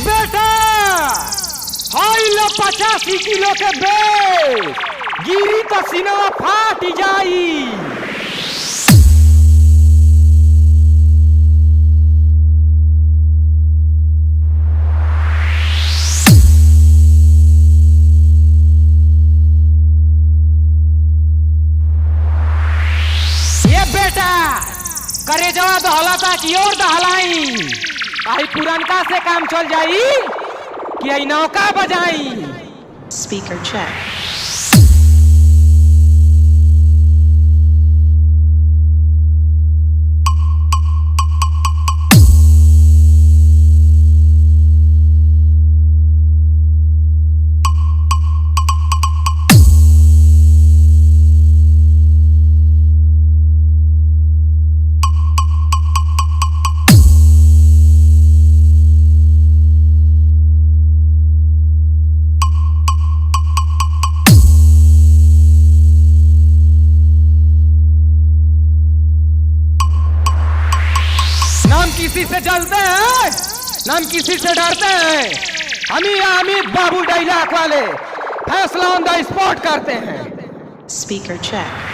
बेटा high low 85 kilo के base गिरी तो सीनवा फाट जाई। ये बेटा करे जवा तो हलाता की और दहलाई आई पुरनका से काम चल जाई कि आई नौका बजाई। Speaker check. नाम किसी से जलते हैं नाम किसी से डरते हैं। हम ही अमित बाबू डायलॉग वाले फैसला ऑन द स्पॉट करते हैं। Speaker check.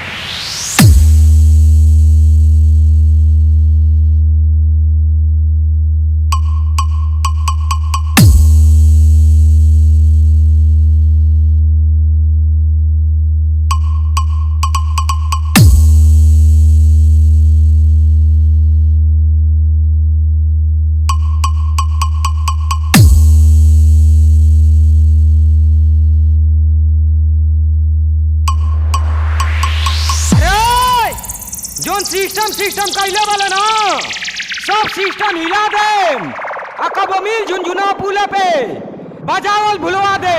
जोन सिस्टम कैले वाला ना सब सिस्टम हिला दे अकब मिल झुनझुना पुले पे बजावल भुलवा दे।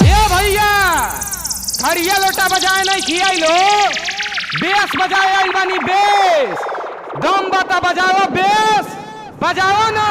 ये भैया खड़िया लोटा बजाए नहीं खियाई लो बेस बजाए आई बानी बेस दम बता बजाओ बेस बजाओ ना।